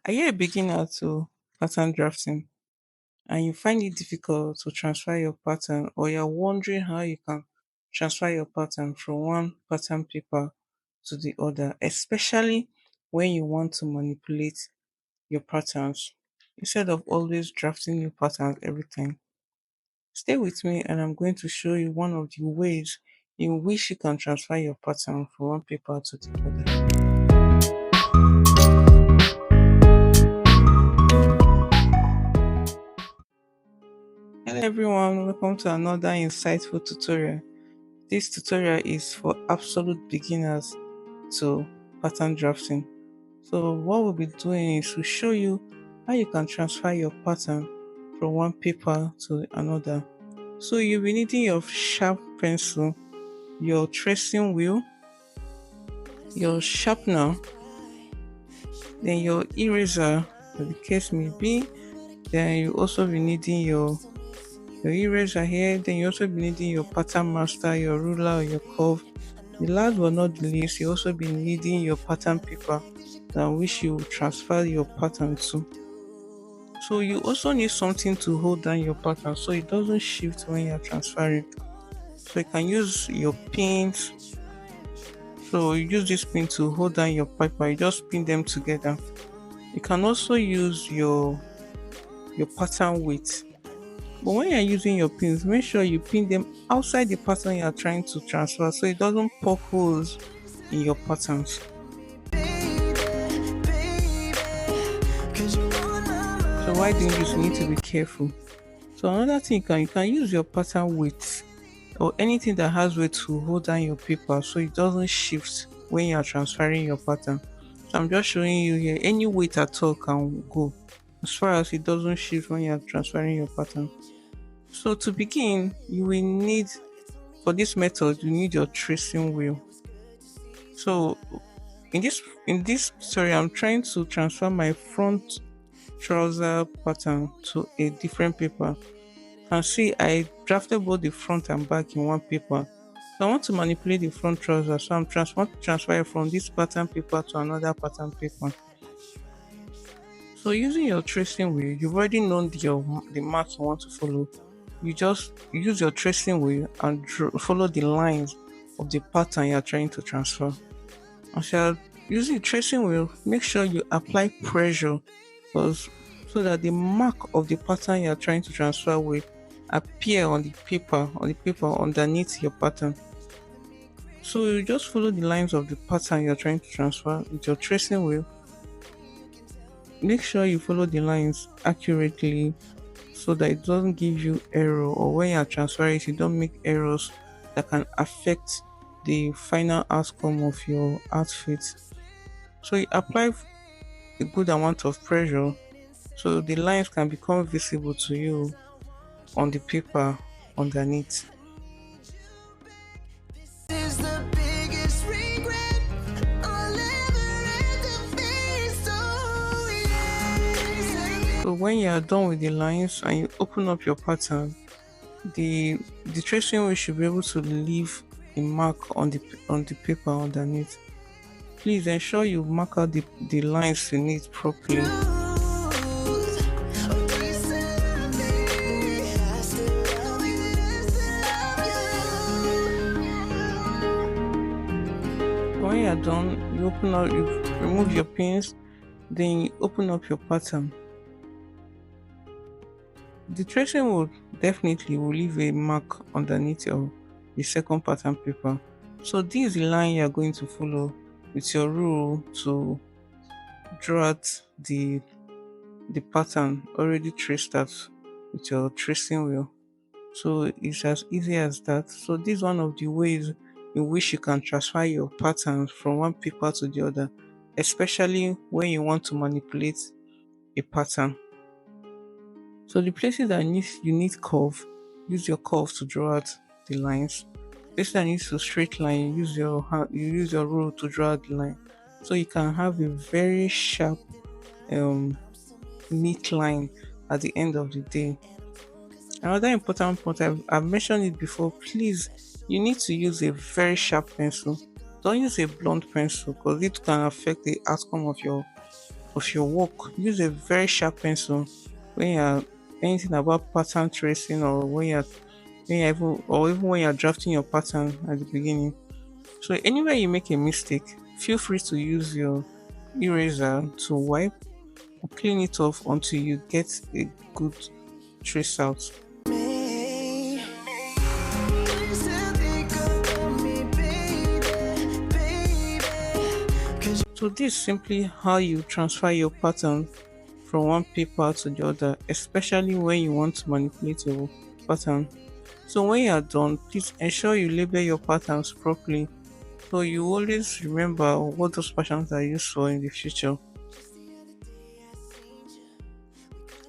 Are you a beginner to pattern drafting and you find it difficult to transfer your pattern, or you're wondering how you can transfer your pattern from one pattern paper to the other, especially when you want to manipulate your patterns instead of always drafting new patterns every time? Stay with me and I'm going to show you one of the ways in which you can transfer your pattern from one paper to the other. Hello everyone, welcome to another insightful tutorial. This tutorial is for absolute beginners to pattern drafting. So what we'll be doing is to show you how you can transfer your pattern from one paper to another. So you'll be needing your sharp pencil, your tracing wheel, your sharpener, then your eraser, as the case may be. Then you also be needing your eraser here, then you also be needing your pattern master, your ruler, or your curve. The last but not the least, you also be needing your pattern paper that which you will transfer your pattern to. So you also need something to hold down your pattern so it doesn't shift when you're transferring. So you can use your pins. So you use this pin to hold down your paper, you just pin them together. You can also use your pattern weight. But when you're using your pins, make sure you pin them outside the pattern you're trying to transfer so it doesn't poke holes in your patterns. So why do you need to be careful? So another thing you can use your pattern weight or anything that has weight to hold down your paper so it doesn't shift when you're transferring your pattern. So I'm just showing you here any weight at all can go as far as it doesn't shift when you're transferring your pattern. So to begin, you will need for this method you need your tracing wheel. So in this story, I'm trying to transfer my front trouser pattern to a different paper. And see, I drafted both the front and back in one paper. So I want to manipulate the front trouser, so want to transfer it from this pattern paper to another pattern paper. So using your tracing wheel, you've already known the mark you want to follow. You just use your tracing wheel and follow the lines of the pattern you're trying to transfer. As you're using the tracing wheel, make sure you apply pressure because so that the mark of the pattern you're trying to transfer will appear on the paper underneath your pattern. So you just follow the lines of the pattern you're trying to transfer with your tracing wheel. Make sure you follow the lines accurately so that it doesn't give you error, or when you're transferring it you don't make errors that can affect the final outcome of your outfit. So you apply a good amount of pressure so the lines can become visible to you on the paper underneath. Is the biggest regret I'll ever had to face. Oh, yeah. So when you are done with the lines and you open up your pattern, the tracing wheel should be able to leave a mark on the paper underneath. Please ensure you mark out the lines you need properly. When you are done, you remove your pins, then you open up your pattern. The tracing will definitely will leave a mark underneath the second pattern paper. So this is the line you are going to follow with your rule to draw out the pattern already traced out with your tracing wheel. So it's as easy as that. So this is one of the ways in which you can transfer your patterns from one paper to the other, especially when you want to manipulate a pattern. So the places that you need curve, use your curve to draw out the lines. Places that needs to straight line, you use your rule to draw out the line. So you can have a very sharp um neat line at the end of the day. Another important point, I've mentioned it before, please, you need to use a very sharp pencil. Don't use a blunt pencil because it can affect the outcome of your work, use a very sharp pencil when you're anything about pattern tracing, or even when you're drafting your pattern at the beginning. So anywhere you make a mistake, feel free to use your eraser to wipe or clean it off until you get a good trace out. me. You still think about me, baby, baby. So this is simply how you transfer your pattern from one paper to the other, especially when you want to manipulate your pattern. So when you are done, please ensure you label your patterns properly so you always remember what those patterns are used for in the future.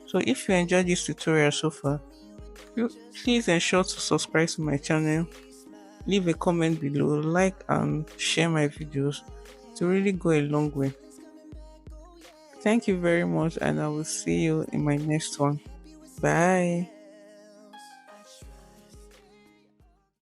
So if you enjoyed this tutorial so far, please ensure to subscribe to my channel, leave a comment below, like and share my videos to really go a long way. Thank you very much, and I will see you in my next one. Bye.